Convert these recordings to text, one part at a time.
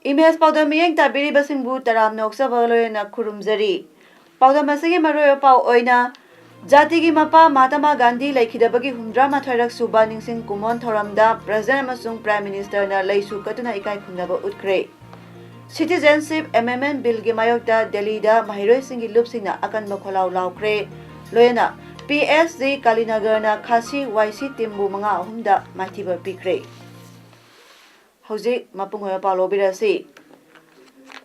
Imes Powder Miyang Tabiri Basingbu Taram Noksa Valoyana Kurumzari. Powder Masigi Maroyo Pau Oina Jatigi Mapa Mahatma Gandhi Laikidabagi Humdra Matharak Suba Ningsing Kumon Thoramda President Amasung Prime Minister na Laisu Katuna Ikai Khumnaba Utkre. Citizenship Amendment Bill gi mayokta Delhi da Mahiroi Singi Lupsingna Akan Makholau Laukre. Loyana PSG Kalinagar na Khasi YC Timbu Manga Ahumda Mathiba Pikre. Hojik Mapungoya Paulo Birasi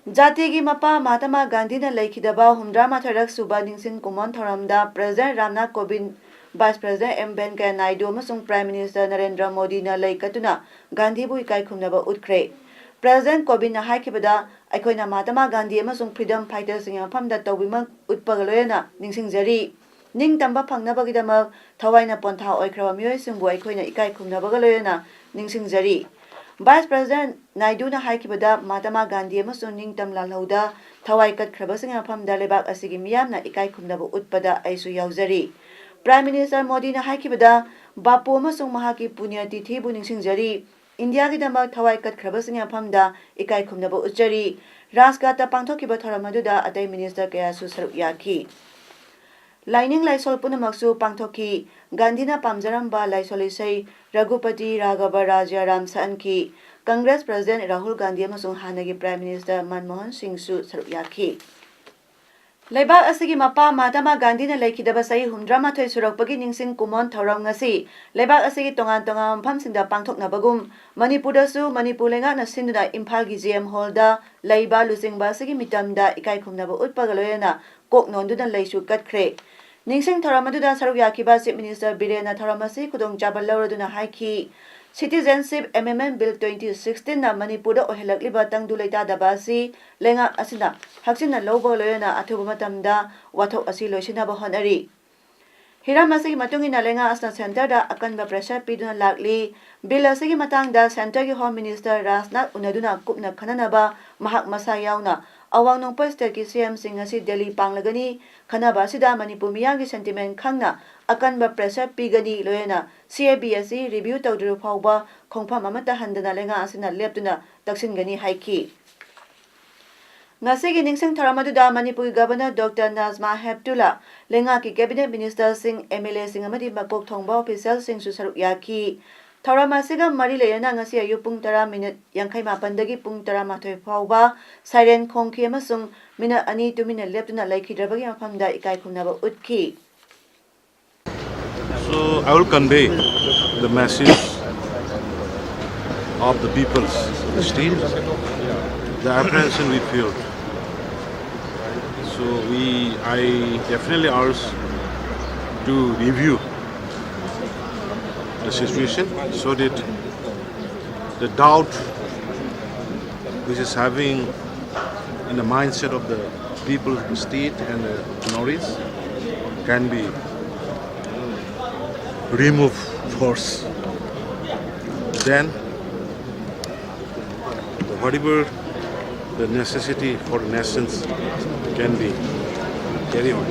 Jatigi Mapa Mahatma Gandhi na Laikidaba Humdra Matharak Suba Ningsing Kumon Thoramda President Ramnath Kovind Vice President M. Venkaiah Naidu amasung Prime Minister Narendra Modi na Laikatuna Gandhi bu ikai khumnaba utkre. President Kovind na haikibada aikoina Mahatma Gandhi amasung freedom fighters sing mafamda tawbima utpagaloyana ningsingjari. Ning tamba phangnabagidama thawaina pontha oikraba miyoi singbu aikoina ikai khumnabagaloyana ningsingjari. Vice President Naidu na haikibada Mahatma Gandhi amasung ningtam lalhauda thawai katkraba sing mafamda lebak asigi miyamna ikai khumnaba utpada aisu yauzari. Prime Minister Modi na haikibada Bapu amasung mahaki punya tithi bu ningsingjari. India ki damak thawai katkraba sing mafamda ikai khumnaba utjari. Rajgata pangthokiba thoramadu atai minister kaya su saruk yaki. Lining Laisol Punamaksu Pangthoki, Gandhina Pamjaramba Laisolisai, Raghupati Raghava Rajaram Sanki, Congress President Rahul Gandhi amasung Hanagi Prime Minister Manmohan Singh Su Sarukyaki. Laibak asigi mapa Mahatma Gandhi na laikidaba sai humdra mathoi surakpagi ningsing kumon thauram ngasi laibak asigi tongan maphamsingda pangthoknabagum Manipurdasu Manipur lenga na sinduna Imphal gi GM Hall da laiba lusingba asigi mitamda ikai khumnaba utpagaloyana kok nonduna laisu katkre. Ningsing Thoramadu Saruk Yakiba Chief Minister Birena Thoramasi Kudong Jabaladuna Haiki Citizenship Amendment Bill 2016 na Manipurda Ohelakliba Tangdu Laita Dabasi Lenga Asina Haksina Lobo Loyana Atubumatamda Wato Asilo Shinaba Honari. Hiramasi Matungina Lenga Asna Center da Akanba Pressure Piduna Lakli Bill Asigi Matang da Center ki Home Minister Rasnat Unaduna Kupna Kananaba Mahak Masayauna Awang Nongpa State ki CM Singasi Delhi Panglagani Kanaba Sida Manipur Miyagi Sentiment Kangna Akanba Pressure Pigani Loyana CABSE Review Tawdru Phawba Khongpham Amata Handana Lenga Asina Leptuna Taksingani Haiki Ngasigi Ningsing Thoramadu Manipur Governor Dr. Nazma Heptula Lenga ki Cabinet Minister Singh MLA Singh Amadi Makok Thongba Official Singh Su Saruk Yaki Thoramasiga Mari Layana ngasi ayu pung 10 minute yangkai mapandagi pung 10 phawba siren khongki amasung minute ani tu minute leptuna laikhidrabagi mafamda ikai khumnaba utki. So I will convey the message of the people's state, the apprehension we feel. So I definitely urge to review the situation so that the doubt which is having in the mindset of the people of the state and the minorities can be removed first. Then whatever the necessity for nations can be carried on.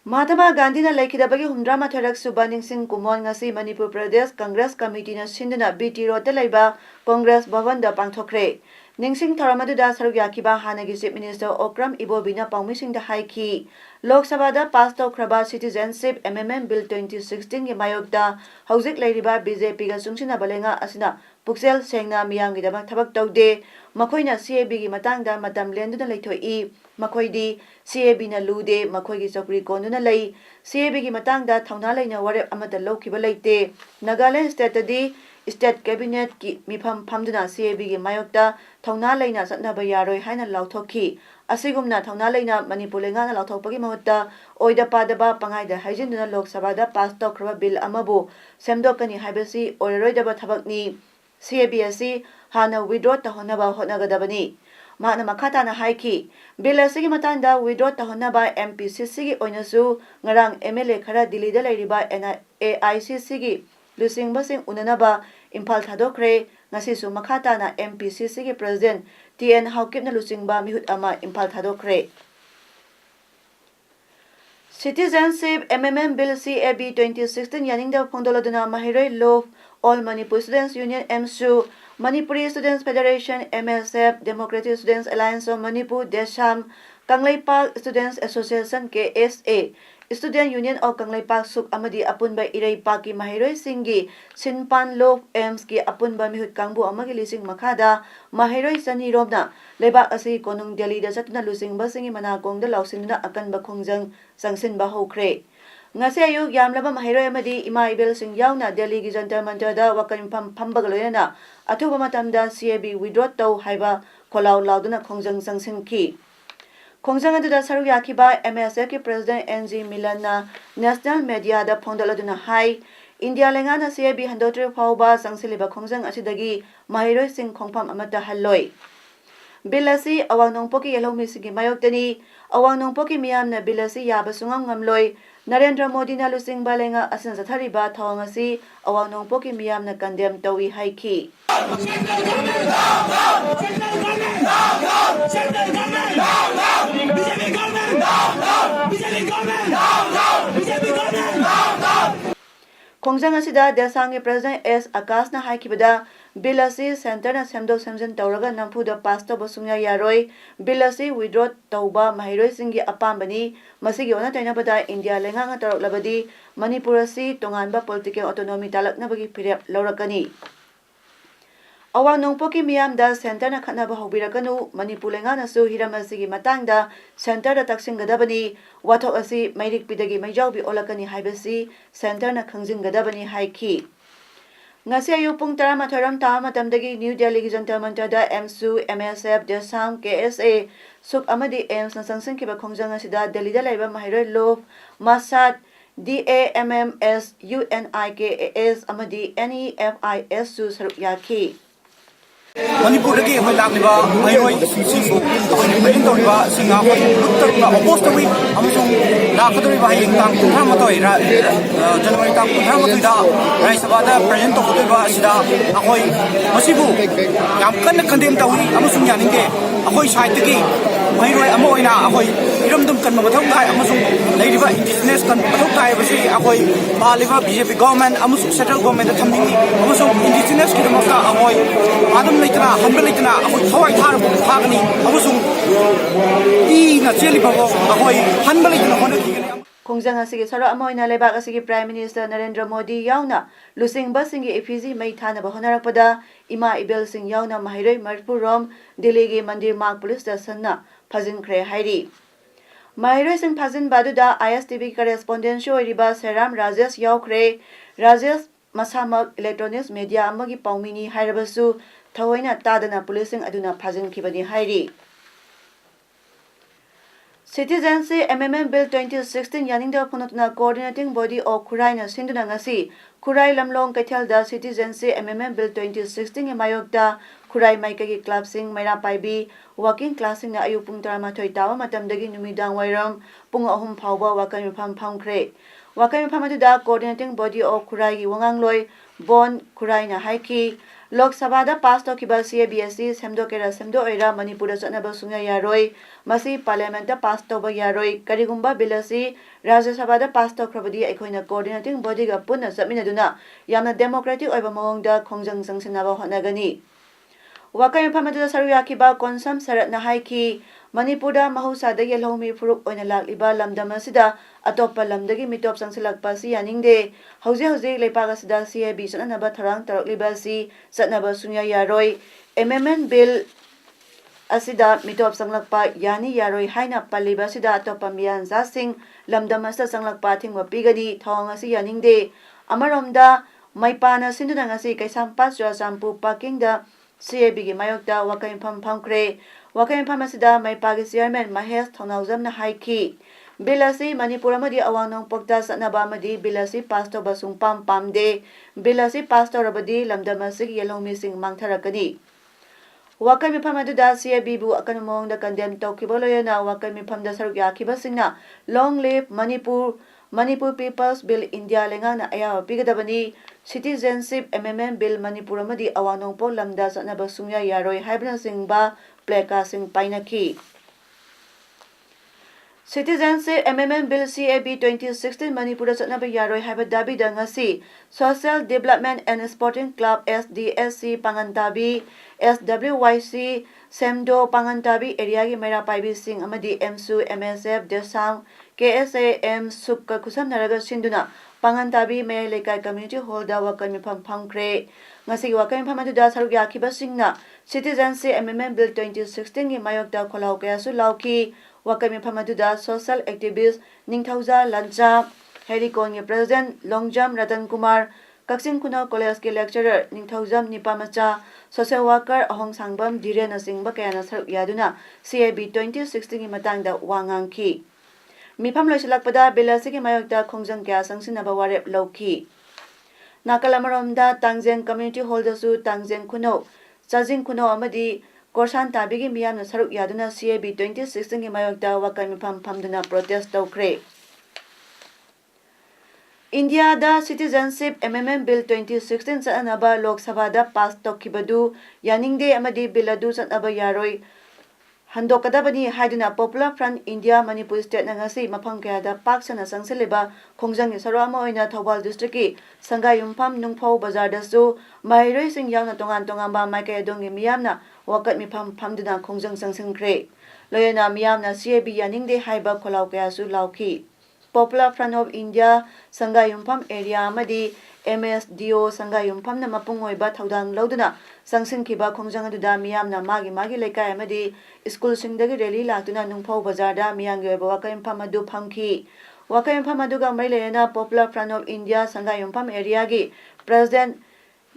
Mahatma Gandhi na laikidabagi humdra matharak suba ningsing kumon ngasi Manipur Pradesh Congress Committee na sinduna BT Road da laiba Congress Bhavan da pangthokre. Ningsing Thoramadu da Saruk Yakiba Hanagi Chief Minister Okram Ibobina Pangmising da haiki Lok Sabha da pass tawkraba Citizenship Amendment Bill 2016 gi mayokda hauzik lairiba BJP ga sungsina balenga asina puksel sengna miyamgi damak thabak tawde makoina CAB gi matangda matam lenduna leithoi makoidi CAB na lude makoigi chokri konuna lei CAB gi matangda thauna leina warep amata lokhiba leite Nagaland State di State Cabinet ki mifam phamduna CAB gi mayokta thauna leina satnaba yaroi haina lauthokhi asigumna thauna leina Manipur lenga na lauthokpagi mahutta oida padaba pangaida haijinduna Lok Sabha da pass tawkraba bill amabu semdokani haibasi oiroidaba thabakni CABSE hana withdraw tahonaba hotnagadabani mahna makata na haiki bill asigi matanda withdraw tahonaba MPCC gi oinasu ngarang MLA khara Delhi da lairiba AICC gi lusing unanaba Imphal thadokre ngasisu makata na MPCC gi president TN Haukip na lusingba mihut ama Imphal thadokre Citizenship MMM Bill CAB 2016 yaningda phongdoladuna mahiroi law All Manipur Students Union MSU Manipuri Students Federation MSF Democratic Students Alliance of Manipur DESHAM Kanglaipak Students Association KSA Student Union of Kanglaipak Suk amadi apunba iraipa ki mahiroi singi Sinpan Law Ems ki apunba mihut kangbu amagi lising makada mahiroi sani robna lebak asi konung Delhi da satuna lusing basingi manakong da lausinduna akanba khongjang sangsinba hokre ngase ayuk yamlaba mahiroi amadi ima ibel sing yauna Delhi gi jantar mantar da wakan phambag loyana athuba matamda CAB withdraw taw haiba kholaw lauduna khongjang sangsinki khongjang aduna saru yakiba MSF ki president NG Milanna national media da phondaladuna hai India lengana CAB handotre phawba sangsiliba khongjang asidagi mahiroi sing khongpham amata halloi Bilasi awang nongpoki yelhomi sigi mayoktani awang nongpoki miyamna bilasi yaba sungam ngamloi Narendra Modi na lusing balenga asin zathariba thawangasi awang nongpoki miyamna condemn tawi haiki Khongjang asida Desangi President S Akash na haikibada Bilasi Center na semdok semjin tawraga nampuda pass tawba sungya yaroi Bilasi withdraw tawba mahiroi singi apambani masigi ona tainabada India lenganga taroklabadi Manipur asi tonganba political autonomy talaknabagi phirep laurakani Awang nongpoki miyamda center na khatnaba hobirakanu Manipur lengana su hiram asigi matangda center da taksingadabani wathok asi mairik pidagi maijawbi olakani haibasi center na khangjingadabani haiki ngasi ayu pung 12 ram ta matamdagi New Delhi gi jantar mantar da MSU MSF DESAM KSA suk amadi AIMS na sangsangkiba khongjang asida Delhi da laiba mahiroi law masat DAMMS UNIKAS amadi NEFIS su saruk yaki Manipur lagi hoi lakliba mahiroi singbu hoi main toriba singa hoi luktaruna opposed wi amasung lakadoriba hayeng tang 13 ra January tang 13 da Rai Sabha da present tokoiba sida ahoi masibu yam kan condemn tawi amasung yaningge ahoi side gi mahiroi amo oina ahoi iramdum kan mathau tai amasung leiriba indigenous kan mathau tai basi ahoi paliba BJP government amasung central government da thamningi amasung indigenous ki damaka ahoi adam leitna humble leitna ahoi thawai thar phagani amasung I na cheli babo ahoi humble leitna hona kigani Khongjang asigi saro amoina lebak asigi Prime Minister Narendra Modi yauna lusing basingi effigy mai thana bahonarapada ima ibel sing yauna mahiroi marpurom Delhi gi mandir mark police station na phajin khre hairi mahiroi sing phajin baduda ISTV correspondent show riba Seram Rajesh yaukre Rajesh masamak electronics media amagi paumini hairabasu thawoina tadana policing aduna phajin khibani hairi Citizenship MMM Bill 2016 yaningda phonotna coordinating body of Khurai na sinduna ngasi Khurai lamlong kaithalda Citizenship MMM Bill 2016 e mayokda Khurai maikagi club sing maira paibi working class sing na ayu pung 13 tawa matamdagi numidang wairam pung 3 phawba wakan mpham phangkhre wakan mpham aduda coordinating body of Khurai gi wangangloi Bon Khurai na haiki Lok Sabha da pass tokiba CABSC semdokera semdoira Manipur da chana basungya yaroi masi parliament da pass toba yaroi karigumba bilasi Rajya Sabha da pass tokrabadi aikoina coordinating body ga punna chaminaduna yamna democratic oiba mawongda khongjang sangsinaba honagani wakai phamadu saru yakiba konsam sarat na haiki Manipur da mahusa da yelhomi furuk oina lakliba lamdam asida atoppa lamdagi mitop sangsilakpa si yaningde hauze leipaga sida CAB sanaba tharang tarokliba si satnaba sunya yaroi MMN bill asida mitop sanglakpa yani yaroi haina paliba sida atoppa miyan zasing lamdam asa sanglakpa thingwa pigani thawang asi yaningde amaromda maipana sinduna ngasi kaisam pas jwa sampu parking da CAB gi mayokta wakai phangkhre wakai phamasida maipagi chairman Mahesh Thonaujam na haiki Bilasi Manipur amadi awanong pokta sanaba amadi Bilasi pastor basung pamde Bilasi pastor abadi lamdamasig yelhomi sing mangtharakani Wakal mifam aduda CAB bu akan mongda condemn tawkiba loyana wakal mifam da saruk yakibasingna long live Manipur People's Bill India lenga na aya pigadabani Citizenship Amendment Bill Manipur amadi awanongpo lamda satnaba sungya yaroi haibna singba pleka sing painaki Citizenship Amendment Bill CAB 2016 Manipur satnaba yaroi haiba dabi da ngasi Social Development and Sporting Club SDSC Pangantabi SWYC Semdo Pangantabi area gi mera paibi sing amadi MSU MSF Desam KSAM Subka Kusam Naraga Sinduna Pangantabi May Lekai Community Hall da Wakal Mifam Pangkre Ngasi Wakal Mifam Aduda Saruk Yakiba Singna Citizenship Amendment Bill 2016 gi mayok da kholau kaya su lauki Wakal Mifam Aduda Social Activist Ningthauja Lanja Herikon gi President Longjam Ratan Kumar Kaksin Kuna College ke lecturer Ningthaujam Nipamacha Social Worker Ahong Sangbam Diren Singba kaya saruk yaduna CAB 2016 gi matangda wangangki Mifam loisilakpada belasigi mayokta khongjang kya sangsinaba warep lawki Nakalamaramda Tangjen Community Hall dasu Tangjen Kuno Chajing Kuno amadi Korsan tabigi miyamna saruk yaduna CAB 2016 gi mayokta wakal mifam phamduna protest tawkre India da Citizenship Amendment Bill 2016 sanaba Lok Sabha da pass tawkibadu yaningde amadi biladu sanaba yaroi Handokadabani haiduna Popular Front India Manipur State na ngasi mafam kaya da paksana sangsiliba khongjang ni sarama oina Thobal District ki Sangai Yumpham Nungphau Bazar da su mairoi sing yauna tongan ba maikay dongi miyamna wakat mifam phamduna khongjang sangsingkre loyana miyamna CAB yaningde haiba kholau kaya su lauki Popular Front of India Sangai Yumpham area amadi MSDO Sangai Yumpham na mapungoiba thaudang lauduna sangsinkiba khongjang aduda miyamna magi lekai amadi School singdagi rally laktuna Nungphau Bazar da miyangi oiba wakal mifam adu phamki wakal mifam aduga marilena Popular Front of India Sangai Yumpham area gi President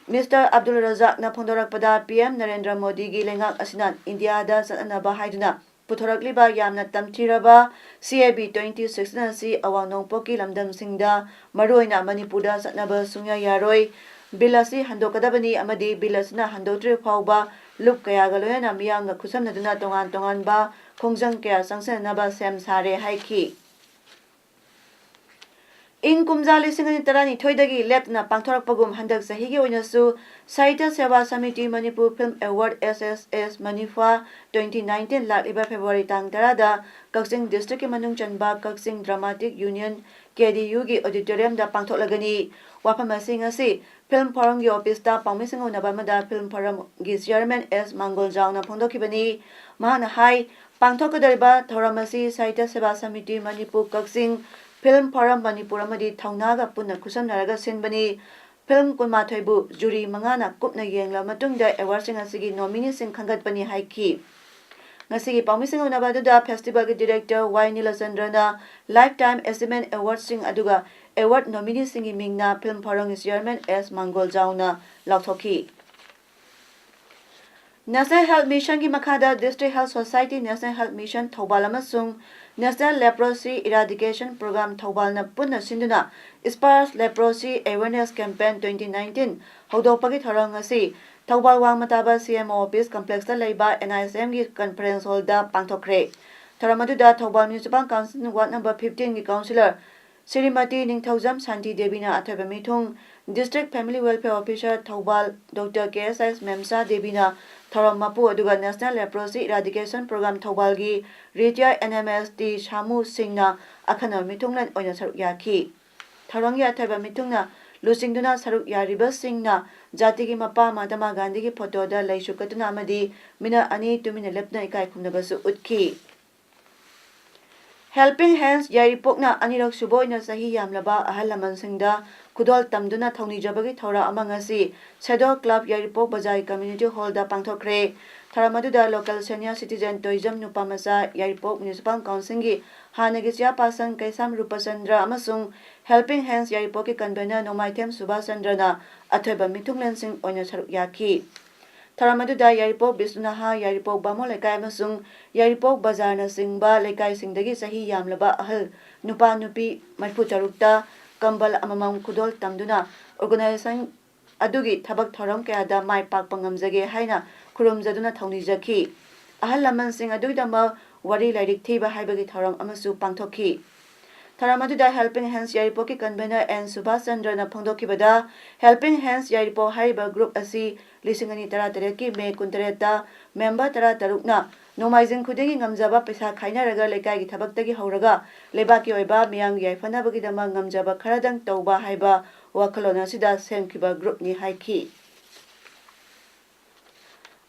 Mr. Abdul Razak na phondorakpada PM Narendra Modi gi lengak asina India da sananaba haiduna Puthorakliba yamna tamthiraba CAB 2016 si awanongpoki lamdam singda maroina Manipurda satnaba sungya yaroi bilasi handokadabani amadi bilasna handotri phauba lup kaya galoyana miyanga khusamnaduna tongan ba khongjang kaya sangsanaba sem sare haiki ing kumjali singani tarani thoidagi lepna pangthorakpagum handak sahigi oinasu Sahitya Seva Samiti Manipur Film Award SSS Manifa 2019 lakliba February tang tarada Kaksing District ki manung chanba Kaksing Dramatic Union KDU gi auditorium da pangthoklagani wafam asing asi Film Forum gi office da pangmising onabamada Film Forum gi Chairman S Mangol Jauna phondokibani mahana hai pangthokadariba thoramasi Sahitya Seva Samiti Manipur Kaksing Film Forum Manipur amadi thaunaga punna kusamnaraga sinbani Film Kunmathoibu Juri Mangana Kupna Yengla Matungda Awarding Asigi nominees in Kangatpani Haiki. Nasigi Pamising Unabaduda Festival Director Y. Nilasandrana Lifetime Achievement Award Sing Aduga Award nominees Singi Mingna Film Forum Chairman S. Mangol Jauna Lauthoki. National Health Mission ki Makada District Health Society National Health Mission Thobalamasung National Leprosy Eradication Program Thobalna Punna Sinduna Sparse Leprosy Awareness Campaign 2019 Hodopagi Thorangasi Thobal Wangmataba CMO Office Complex da Leiba NISM gi Conference Hall da Pangthokre Tharamaduda Thobal Municipal Council Ward number 15 gi Councillor Srimati Ningthaujam Santi Debina Athaba Mithung District Family Welfare Officer Thobal Dr. KSS Memsa Debina Thoram Mapu aduga National Leprosy Eradication Program Thobalgi Retired NMSD Shamu Singna akhana mitunglan oina saruk yaki Tharang ya thaba mitungna lusingduna saruk yariba singna jatigi mapa Mahatma Gandhi gi photo da laisukatuna amadi mina ani tumina lepna ikai khumnabasu utki Helping Hands Yaripokna Anirok Suboina Sahi Yamlaba Ahalaman Singda Kudol Tamduna Thoni Jabagi Thora Amangasi Shadow Club Yaripok Bazai Community Hall da Pangthokre Tharamaduda Local Senior Citizen Toizam Nupamasa Yaripok Municipal Council gi Hanagi Chairperson Kaisam Rupachandra amasung Helping Hands Yaripok ki convener Nomaithem Subhasandrana Athaba Mitunglen Sing oina saruk yaki Tharamaduda Yaripok Bisnaha Yaripok Bamo Lekai amasung Yaripok Bazar na singba Lekai singdagi sahi yamlaba ahal nupa nupi marfu charukta kambal amamam kudol tamduna organization adugi thabak thoram kaya da mai pak pangamjage haina खुरुमजदुना थौनिजखी ahal lamansing aduidama wari lairik thiba haibagi thorong amasu pangthokhi Tharam aduda Helping Hands Yaripo ki convener N Subhas Chandra na phongdokibada Helping Hands Yaripo haiba group asi lisingani tara ki me kuntareta member tara tarukna nomaizing khudingi ngamjaba paisa khainaraga lekai gi thabaktagi hauraga lebaki oiba miyang yaifanabagi dama ngamjaba kharadang tauba haiba wakalona sida semkiba group ni haiki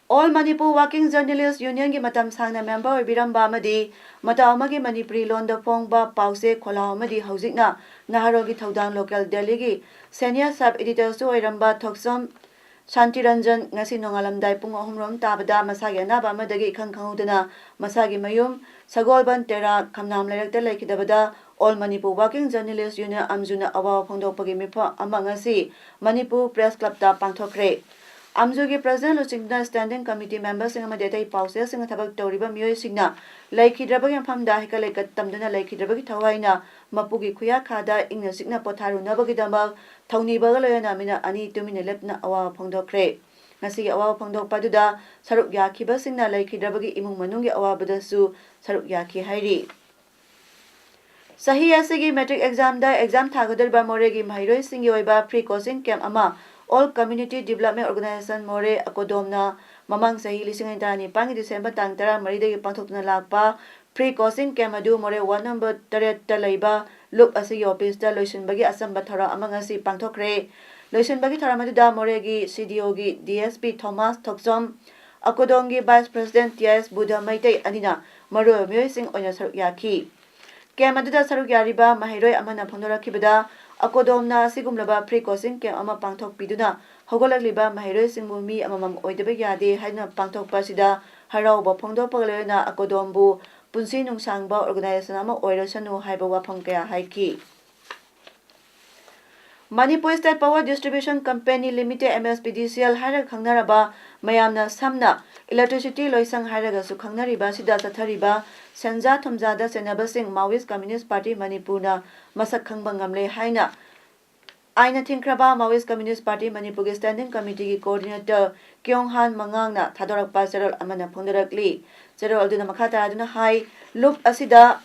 All Manipur Working Journalists Union ki matam sangna member Biramba amadi mata amagi Manipuri londa phongba pause khola amadi haujikna Naharogi Thaudang Local Delhi gi senior sub editor su oiramba Thoksom Shanti Ranjan ngasi nongalamdai pung ahumrom tabada masagi anaba amadagi khangkhangudana masagi mayum Sagolban Tera Kamnam Lairakta Laikidabada All Manipur Working Journalists Union Amjuna Awa Phongdokpagi mipa amangasi Manipur Press Club ta pangthokre Amzugi President Luchingna Standing Committee members sing amadai pause sing thabak toriba miyoi singna laikhidrabagi famda hekalekat tamdana laikhidrabagi thawaina mapugi khuya khada ingna sikna potharu nabagi dama thawni bagaloyana mina ani tumina lepna awa phongdokre ngasi awa phongdokpaduda saruk yakhiba singna laikhidrabagi imung manunggi awa badasu saruk yakhi hairi Sahi asigi metric exam da exam thagadar moregi mairoi singi oiba free coaching camp ama All Community Development Organization More Akodomna Mamang Sahi Lising Tani Pangi December Tangtara Marida Pantokna Lakpa Free Coaching Camp Adu More 1 number Taret Talaiba Look Asi Office Da Lotion Bagi Asamba Thara Amangasi Pantokre Lotion Bagi Tharamadida Moregi CDOgi DSP Thomas Toksom Akodongi Vice President TS Buddha Maitei Anina Maru Musing Onya Saruk Yaki Kemaduda Saruk Yariba Mahiroi Amana Pondora Kibada Akodomna sigumlaba pre-coaching camp ama pangthok piduna hogolagliba mahiroi singbu mi amamam oideba yade haina pangthok pasida harauba phongdo pagalena akodombu punsi nungsangba organization ama oirasanu haiba wafam kaya haiki Manipur State Power Distribution Company Limited MSPDCL haira khangnaraba mayamna samna electricity loisang hairaga su khangnariba sida chathariba Senja Thumjada Senabasing Maoist Communist Party Manipurna masak khangbang ngamle haina aina thingkraba Maoist Communist Party Manipur Standing Committee ki coordinator Kyonghan Mangangna thadorakpa cheral amana phongdarakli cheral aduna makhata aduna hai loop asida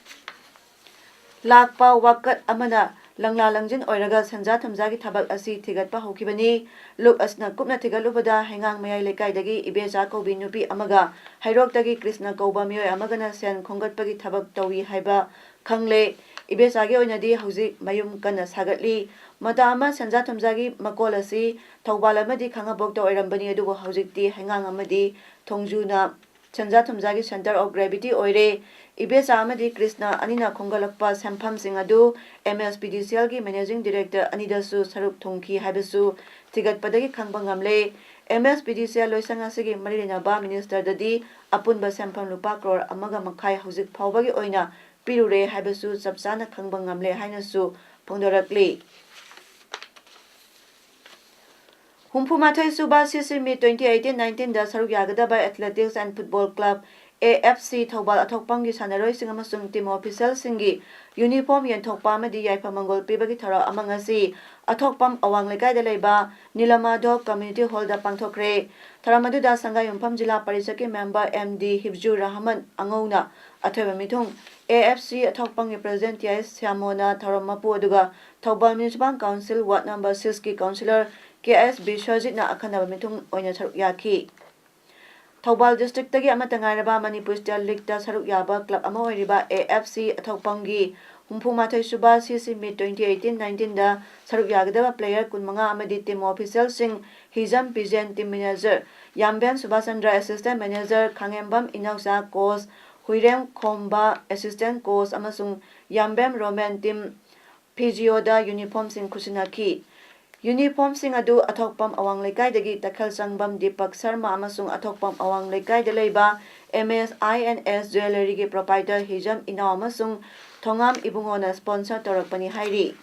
lakpa wakat amana langla langjin oiraga Senja Thumjagi thabak asi thigatpa hokibani loop asna kupna thigalubada hengang mayai lekaidagi ibeja kobi nupi amaga hairoktagi Krishna Kauba miyoi amagana sen khongatpagi thabak tawi haiba khangle ibesage oinadi hauji mayum kana sagatli mata ama Senja Thumjagi makol asi Thawbal amadi khangabok ta oirambani adubu haujikti hengang amadi thongjuna Senja Thumjagi Center of Gravity oire Ibesa amadi Krishna anina khongalakpa sampham sing adu MSPDCL gi Managing Director Anidasu Saruk Thongki haibasu tigatpadagi khangbang ngamle MSPDCL loisanga sigi maririna ba minister dadi apunba sampham lupa crore amaga makhai haujik phawbagi oina pirure haibasu chapchana khangbang ngamle hainasu phongdorakli Humpumathai Suba CCME 2018-19 da saruk yagadaba Athletics and Football Club AFC Thawbal Athokpamgi sanaroi sing amasung team official singi uniform yenthokpa amadi yaifa mangol pibagi thara amangasi athokpam awang lekai da leiba Nilamado Community Hall da pangthokre tharamadu da sanga yumpham jila parisaki member MD Hibju Rahman Angona athoiba mithung AFC athokpamgi president Yais Syamona tharamapu aduga Thawbal Municipal Council Ward number 6 ki councillor KS Bishwajit na akhanaba mithung oina saruk yaki Thawbal District tagi amata ngairaba Manipur State League ta saruk yaba club ama oiriba AFC athokpamgi Humpumathai Suba CCME 2018-19 da saruk yagadaba player kunmanga amadi team official sing Hijam Pijen team manager Yambem Subhasandra assistant manager Khangembam Inausa coach Huirem Khomba assistant coach amasung Yambem Roman team PGO da uniform sing khusinaki Uniform sing adu athokpam awang lekai dagi takhal sangbam Deepak Sharma amasung athokpam awang lekai da leiba MSINS Jewelry gi proprietor Hijam Inau amasung Thongam Ibungona sponsor torakpani hairi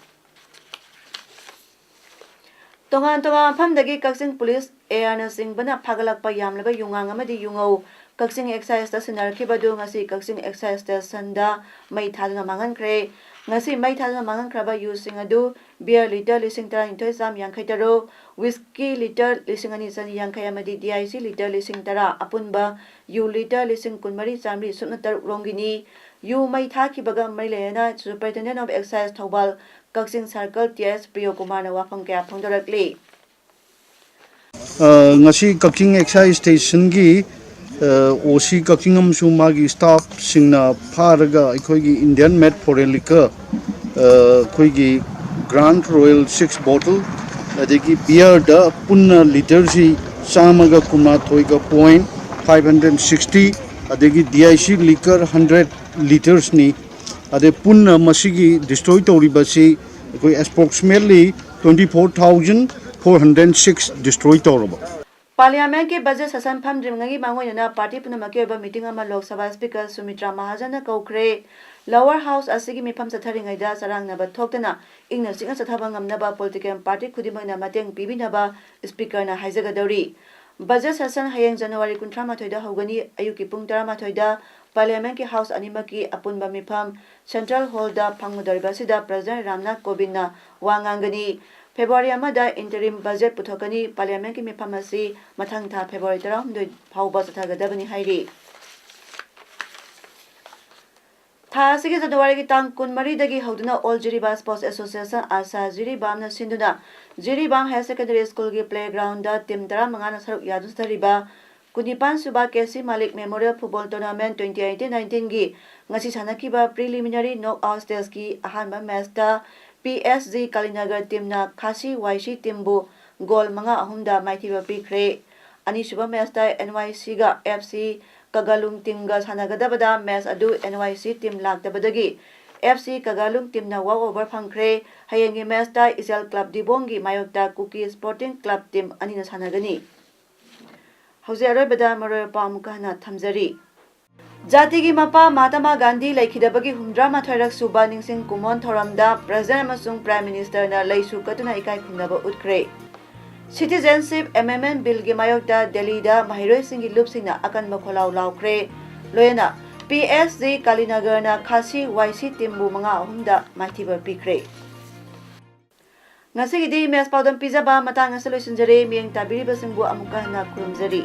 Tongan Famdagi Kaksing Police Airna Singbana Pagalakpa Yamlaba Yungang amadi Yungau Kaksing Excise Sinarkibadu ngasi Kaksing Excise Sanda Mai Thaduna Mangankre ngasi Mai Thaduna Mangankraba using adu beer liter lising tara into sam Yankaitaro whiskey liter lising ani san Yankayamadi DIC liter lising tara apunba U liter lising kunmari samri sunatar rongini U Mai Thakibaga Mailena Superintendent of Excise Thobal Kaksing Circle TS Priyokumar na wafang kaya phongdorakli ngasi Kaksing Excise Station gi OC Kaksing amsu magi staff singna pharaga akhoi Indian Made Foreign Liquor khoi gi Grand Royal 6 bottle adegi beer da punna liter si samaga kuma thoiga point 560 adegi DIC liquor 100 liters ni ade punna masigi destroy toriba si akhoi approximately 24,406 destroy toraba Parliament के budget ससन फम द्रिमंगी मांगोयना party पुनमके ओबा meeting अमा लोक सभा speaker Sumitra Mahajan कौख्रे lower house असिगी मिफम सथरिंगैदा सरंगनबा थोक्तना इंगना सिंगा सथाबा ngamnaba political party खुदिमैना मतेंग पिबिनबा speaker ना हाइजगदौरी budget ससन हयेंग जनवरी 18 दा होगनी अयुकी पुंग 13 दा parliament के house अनिमकी अपुनबा मिफम central hall दा फंगमुदरबसिदा प्रेसिडेंट रामनाथ कोविंद ना वांगांगनी February amada interim budget puthokani parliament ki mifam asi mathang tha February 12 phawba sathagadabani hairi tha asigi January ki tang 23 dagi hoduna All Jiribam Sports Association asa Jiribam na sinduna Jiribam High Secondary School ki playground da team 15 na saruk yadus thariba Kunipan Suba KC Malik Memorial Football Tournament 2018-19 gi ngasi sanakiba preliminary knockout stage ki ahanba match da PSG Kalinagar team na Khasi YC team bu goal manga ahumda maithiba pikre ani suba match da NYC ga FC Kagalung team ga sanagadabada match adu NYC team laktabadagi FC Kagalung team na walk over phangkre hayengi match da Isel Club Dibongi mayokta Cookie Sporting Club team ani na sanagani hauze arobada maroy pamukana thamjari Jatigi mapa Mahatma Gandhi laikhidabagi humdra mathoirak suba ningsing kumon thoramda President amasung Prime Minister na laisu katuna ikai khungnaba utkre Citizenship Amendment Bill gi mayokda Delhi da mahiroi singi loop singna akan bakholau laukre loyana PSG Kalinagar na Khasi YC timbu manga ahumda maithiba pikre Ngasigi di mes paudam pizza ba matang asaloisunjare miyeng tabiri basingbu amuka na kurumjari